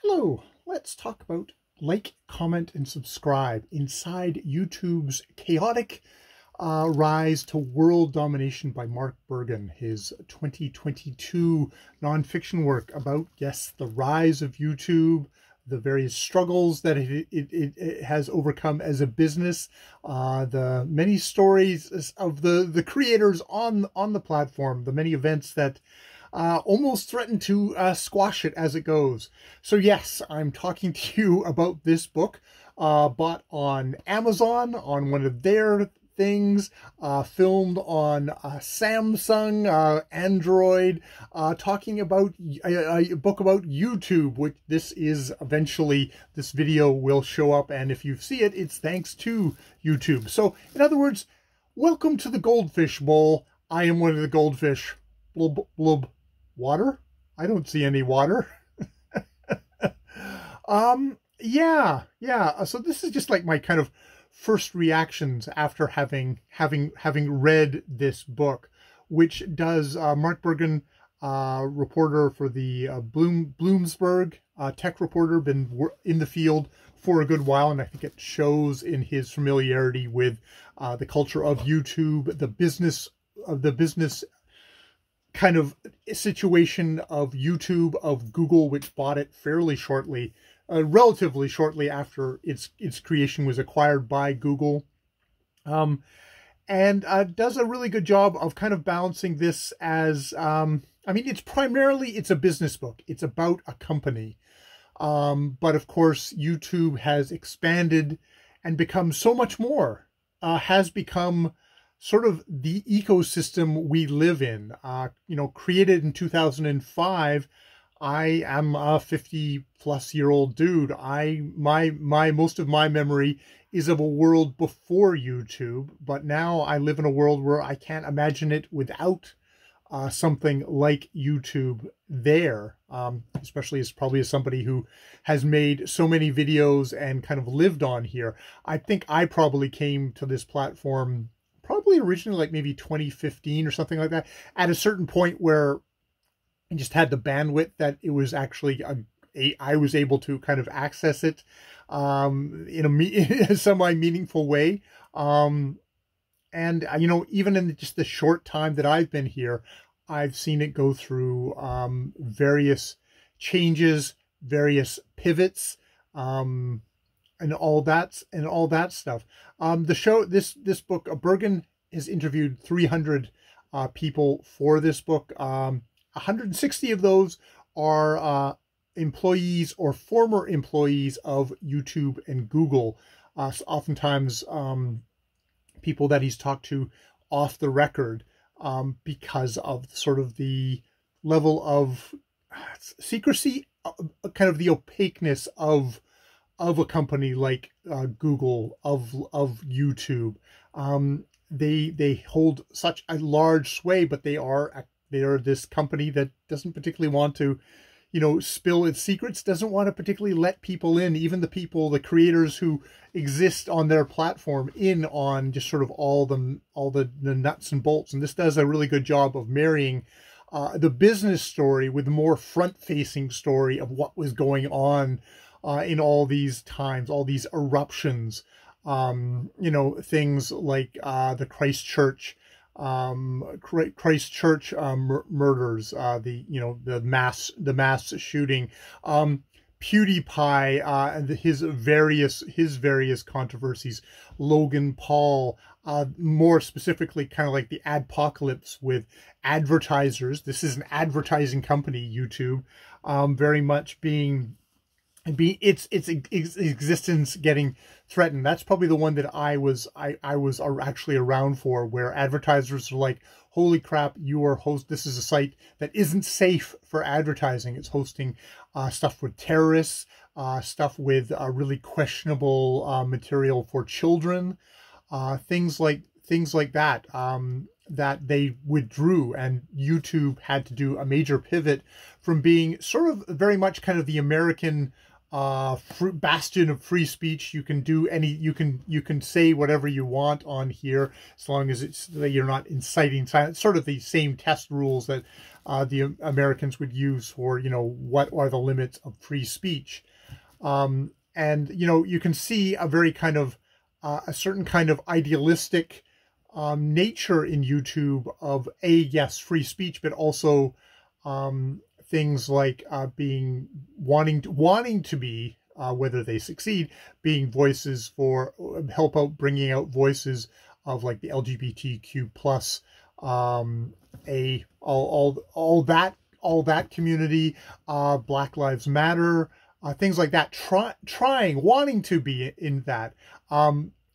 Hello, let's talk about like, comment, and subscribe inside YouTube's chaotic rise to world domination by Mark Bergen, his 2022 nonfiction work about, yes, the rise of YouTube, the various struggles that it has overcome as a business, the many stories of the creators on the platform, the many events that almost threaten to squash it as it goes. So yes, I'm talking to you about this book, bought on Amazon, on one of their things, filmed on Samsung, Android, talking about a book about YouTube, which this video will show up, and if you see it, it's thanks to YouTube. So in other words, welcome to the Goldfish Bowl. I am one of the goldfish. Blub, blub. Water? I don't see any water. Yeah. So this is just like my kind of first reactions after having read this book, which does Mark Bergen, reporter for the Bloomsburg, tech reporter, been in the field for a good while, and I think it shows in his familiarity with the culture of YouTube, the business kind of situation of YouTube, of Google, which bought it fairly shortly, relatively shortly after its creation was acquired by Google, and does a really good job of kind of balancing this as, I mean, it's a business book. It's about a company, but of course YouTube has expanded and become so much more, has become sort of the ecosystem we live in. Created in 2005, I am a 50-plus-year-old dude. Most of my memory is of a world before YouTube, but now I live in a world where I can't imagine it without something like YouTube there, especially as somebody who has made so many videos and kind of lived on here. I think I probably came to this platform probably originally like maybe 2015 or something like that, at a certain point where I just had the bandwidth that it was actually I was able to kind of access it in a semi-meaningful way. And even in just the short time that I've been here, I've seen it go through various changes, various pivots, and all that stuff. This book, Bergen has interviewed 300 people for this book. 160 of those are employees or former employees of YouTube and Google. So oftentimes people that he's talked to off the record, because of sort of the level of secrecy, kind of the opaqueness of a company like Google, of YouTube. They hold such a large sway, but they are this company that doesn't particularly want to, spill its secrets, doesn't want to particularly let people in, even the creators who exist on their platform, in on just sort of all the nuts and bolts. And this does a really good job of marrying the business story with the more front-facing story of what was going on in all these times, all these eruptions, things like the Christchurch murders, the mass shooting, PewDiePie, and his various controversies, Logan Paul, more specifically kind of like the adpocalypse with advertisers. This is an advertising company, YouTube, very much its existence getting threatened. That's probably the one that I was actually around for, where advertisers are like, holy crap, this is a site that isn't safe for advertising. It's hosting stuff with terrorists, stuff with really questionable material for children, things like that, that they withdrew, and YouTube had to do a major pivot from being sort of very much kind of the American bastion of free speech. You can do you can say whatever you want on here, as long as that you're not inciting silence. Sort of the same test rules that the Americans would use for, what are the limits of free speech. And, you can see a very kind of, a certain kind of idealistic nature in YouTube of yes, free speech, but also things like wanting to be, whether they succeed, being voices for, help out bringing out voices of like the LGBTQ plus, all that community, Black Lives Matter, things like that, wanting to be in that,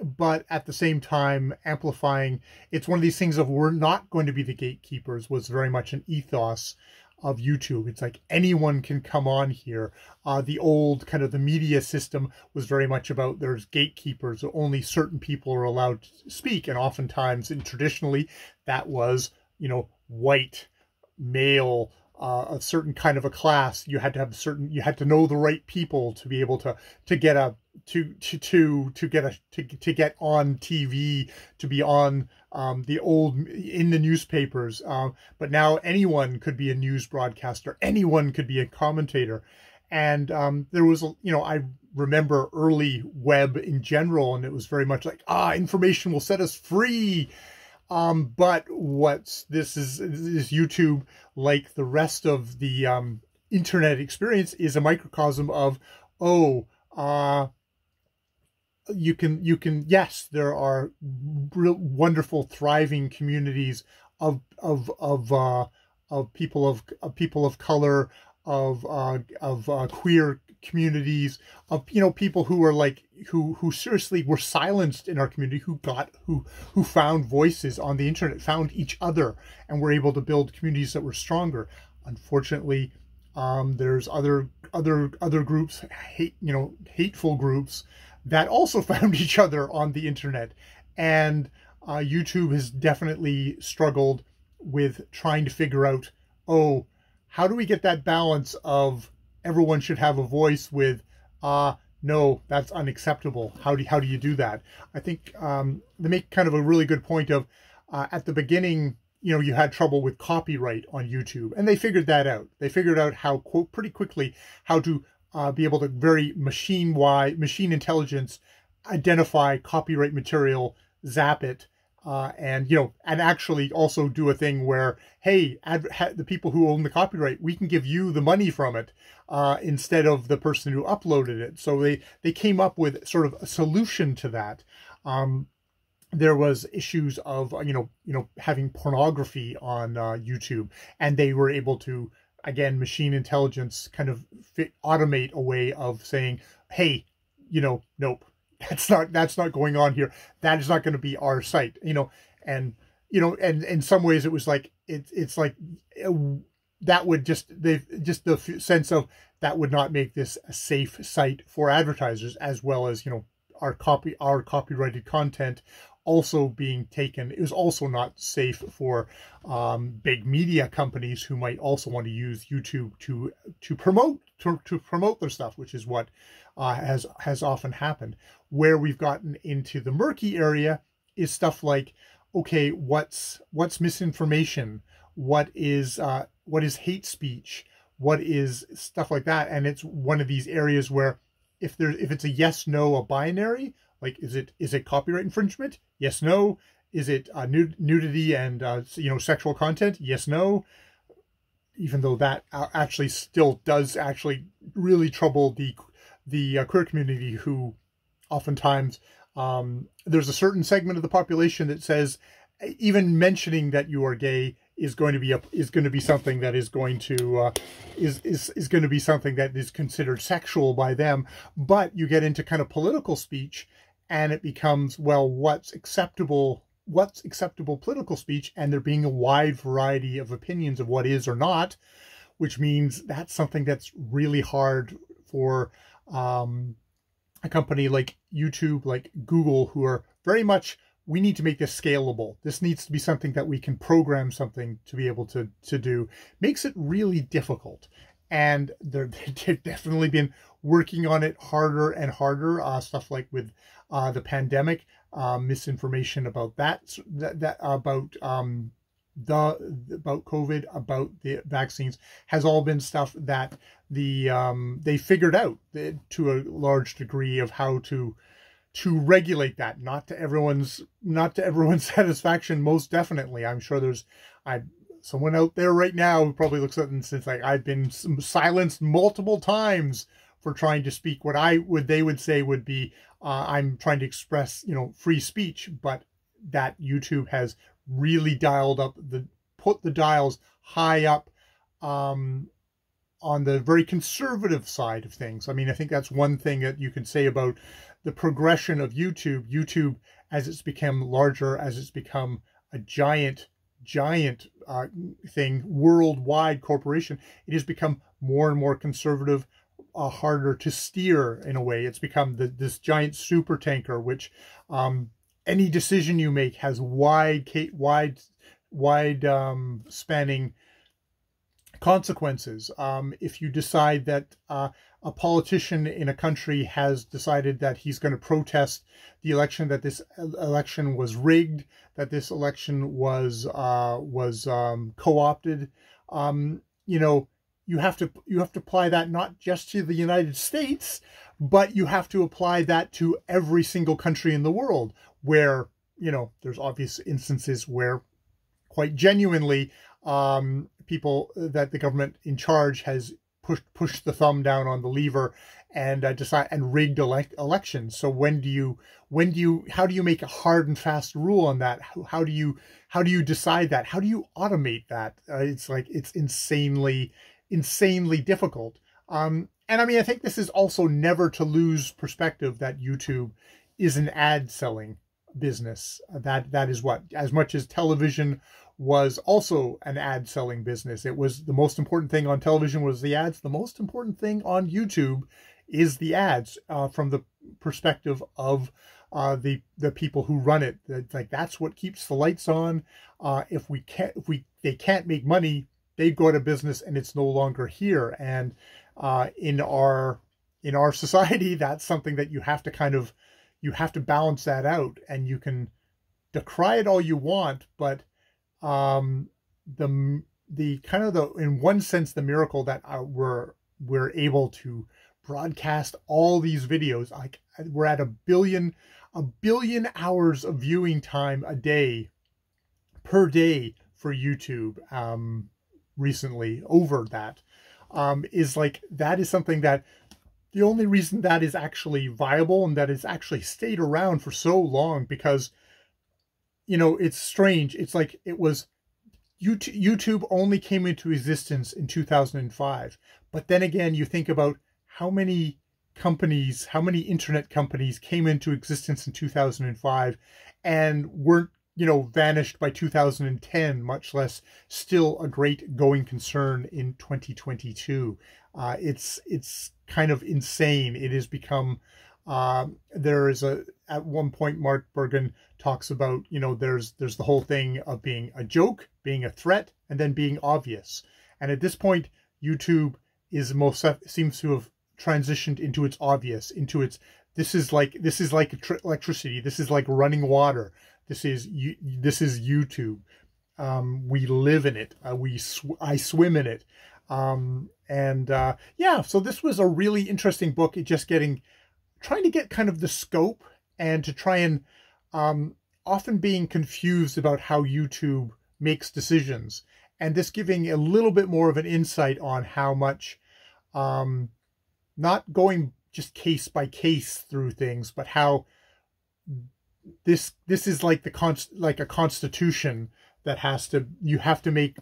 but at the same time amplifying. It's one of these things of, we're not going to be the gatekeepers, was very much an ethos of YouTube. It's like anyone can come on here. The old kind of the media system was very much about, there's gatekeepers, only certain people are allowed to speak, and oftentimes, and traditionally, that was, white, male, a certain kind of a class. You had to have you had to know the right people to be able to get on TV, to be on in the newspapers. But now anyone could be a news broadcaster, anyone could be a commentator. And there was, I remember early web in general, and it was very much like, information will set us free. But this YouTube, like the rest of the internet experience, is a microcosm of, yes, there are real wonderful, thriving communities of people of color, of queer communities, of people who are like who seriously were silenced in our community, who found voices on the internet, found each other, and were able to build communities that were stronger. Unfortunately, there's other groups, hateful groups, that also found each other on the internet. And YouTube has definitely struggled with trying to figure out, how do we get that balance of everyone should have a voice with, no, that's unacceptable. How do you do that? I think they make kind of a really good point of, at the beginning, you had trouble with copyright on YouTube, and they figured that out. They figured out how, quote, pretty quickly, how to be able to very machine intelligence identify copyright material, zap it, and actually also do a thing where, hey, the people who own the copyright, we can give you the money from it, instead of the person who uploaded it. So they came up with sort of a solution to that. There was issues of having pornography on YouTube, and they were able to, again, machine intelligence kind of automate a way of saying, hey, nope, that's not going on here. That is not going to be our site, and in some ways it was like, it's like, that would the sense of, that would not make this a safe site for advertisers, as well as, our copyrighted content also being taken. It was also not safe for big media companies who might also want to use YouTube to promote their stuff, which is what has often happened. Where we've gotten into the murky area is stuff like, okay, what's misinformation? What is hate speech? What is stuff like that? And it's one of these areas where if it's a yes, no, a binary, like, is it copyright infringement? Yes, no. Is it nudity and sexual content? Yes, no. Even though that actually still does actually really trouble the queer community, who oftentimes there's a certain segment of the population that says even mentioning that you are gay is going to be something that is going to is going to be something that is considered sexual by them. But you get into kind of political speech, and it becomes, well, what's acceptable political speech, and there being a wide variety of opinions of what is or not, which means that's something that's really hard for a company like YouTube, like Google, who are very much, we need to make this scalable. This needs to be something that we can program something to be able to do. Makes it really difficult. and they've definitely been working on it harder and harder. Stuff like with the pandemic, misinformation about about COVID, about the vaccines, has all been stuff that they figured out to a large degree of how to regulate that, not to everyone's satisfaction, most definitely. I'm sure there's someone out there right now who probably looks at it and says, like, I've been silenced multiple times for trying to speak what they would say would be I'm trying to express, free speech. But that YouTube has really put the dials high up on the very conservative side of things. I mean, I think that's one thing that you can say about the progression of YouTube. YouTube, as it's become larger, as it's become a giant thing, worldwide corporation, it has become more and more conservative, harder to steer in a way. It's become this giant super tanker, which any decision you make has wide spanning consequences. If you decide that a politician in a country has decided that he's going to protest the election, that this election was rigged, that this election was co-opted, you have to apply that not just to the United States, but you have to apply that to every single country in the world where, there's obvious instances where quite genuinely people that the government in charge has pushed the thumb down on the lever and rigged elections. So how do you make a hard and fast rule on that? How do you decide that? How do you automate that? It's insanely difficult. And I mean, I think this is also never to lose perspective that YouTube is an ad selling business. That is what, as much as television was also an ad selling business. It was the most important thing on television was the ads. The most important thing on YouTube is the ads, from the perspective of the people who run it. That's what keeps the lights on. If they can't make money, they go out of business and it's no longer here. And in our society, that's something that you have to balance that out. And you can decry it all you want, but in one sense, the miracle that we're able to broadcast all these videos, like we're at a billion hours of viewing time per day for YouTube, recently, over that, that is something that the only reason that is actually viable and that it's actually stayed around for so long, because it's strange. It's like it was YouTube only came into existence in 2005. But then again, you think about how many internet companies came into existence in 2005 and weren't, vanished by 2010, much less still a great going concern in 2022. It's kind of insane. It has become, at one point, Mark Bergen talks about, there's the whole thing of being a joke, being a threat, and then being obvious. And at this point, YouTube seems to have transitioned into its obvious, this is like electricity. This is like running water. This is YouTube. We live in it. I swim in it. So this was a really interesting book. Trying to get kind of the scope, and to try and often being confused about how YouTube makes decisions, and this giving a little bit more of an insight on how much, not going just case by case through things, but how this is like a constitution that you have to make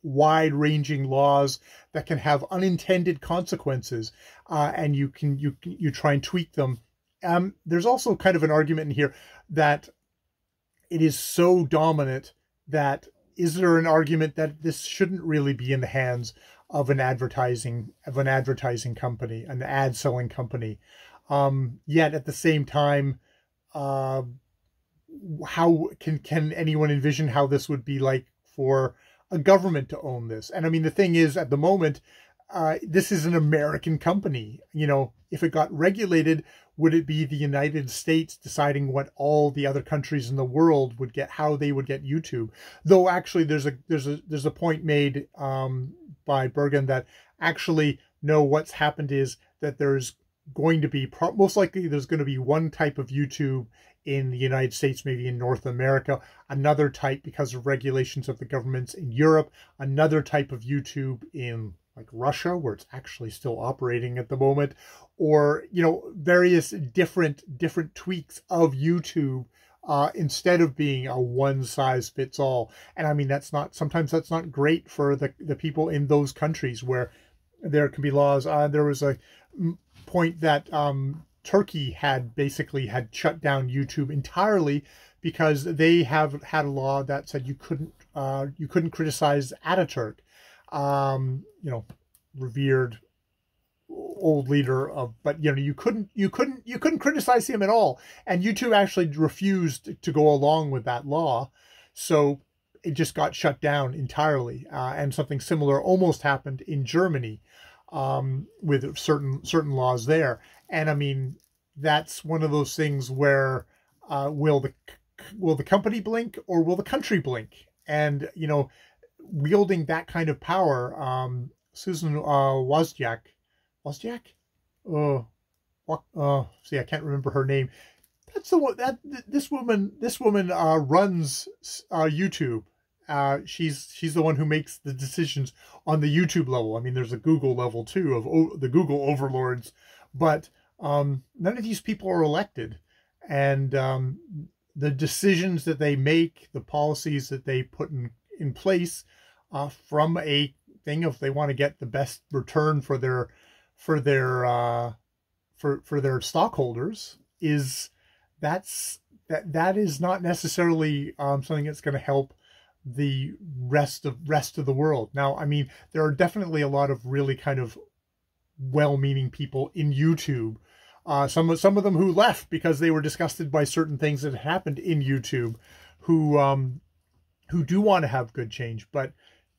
wide-ranging laws that can have unintended consequences, and you try and tweak them. There's also kind of an argument in here that it is so dominant that is there an argument that this shouldn't really be in the hands of an advertising company, an ad selling company? Yet at the same time, how can anyone envision how this would be like for a government to own this? And I mean, the thing is, at the moment, this is an American company. You know, if it got regulated, would it be the United States deciding what all the other countries in the world would get, how they would get YouTube? Though actually, there's a point made by Bergen that actually no, what's happened is that there's going to be most likely there's going to be one type of YouTube in the United States, maybe in North America, another type because of regulations of the governments in Europe, another type of YouTube in like Russia, where it's actually still operating at the moment, or, you know, various different tweaks of YouTube instead of being a one size fits all. And I mean, sometimes that's not great for the people in those countries where there can be laws. There was a point that Turkey had shut down YouTube entirely because they have had a law that said you couldn't criticize Ataturk, you know, revered old leader of, but you know, you couldn't criticize him at all. And YouTube actually refused to go along with that law, so it just got shut down entirely. And something similar almost happened in Germany with certain laws there. And I mean, that's one of those things where will the company blink or will the country blink? And you know, wielding that kind of power, Susan Wozniak, see, I can't remember her name. That's the one that this woman runs YouTube. She's the one who makes the decisions on the YouTube level. I mean, there's a Google level too of the Google overlords, but none of these people are elected, and the decisions that they make, the policies that they put in place, from a thing of they want to get the best return for their stockholders, that is not necessarily something that's going to help the rest of the world. Now, I mean, there are definitely a lot of really kind of well-meaning people in YouTube. Some of them who left because they were disgusted by certain things that happened in YouTube, who do want to have good change. But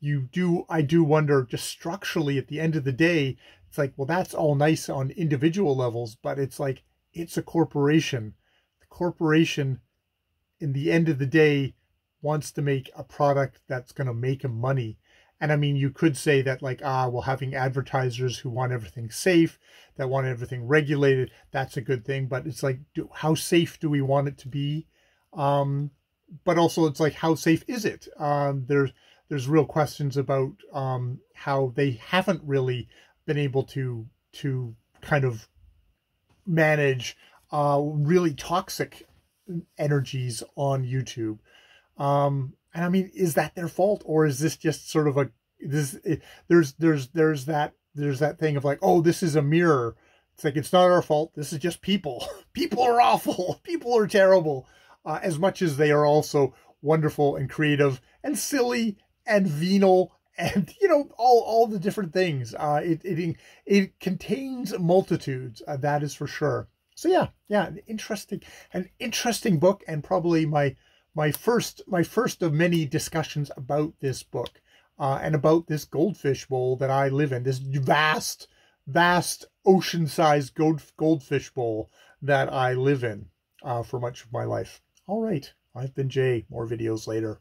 I do wonder, just structurally, at the end of the day, it's like, well, that's all nice on individual levels, but it's like, it's a corporation. The corporation, in the end of the day, wants to make a product that's going to make them money. And I mean, you could say that like, well, having advertisers who want everything safe, that want everything regulated, that's a good thing. But it's like, how safe do we want it to be? But also it's like, how safe is it? There's real questions about how they haven't really been able to kind of manage really toxic energies on YouTube. And I mean, is that their fault, or is this just sort of there's that thing of like, oh, this is a mirror. It's like, it's not our fault. This is just people. People are awful. People are terrible. As much as they are also wonderful and creative and silly and venal and, you know, all the different things. It contains multitudes. That is for sure. So yeah, an interesting book, and probably my first of many discussions about this book, and about this goldfish bowl that I live in, this vast ocean-sized goldfish bowl that I live in for much of my life. All right, I've been Jay. More videos later.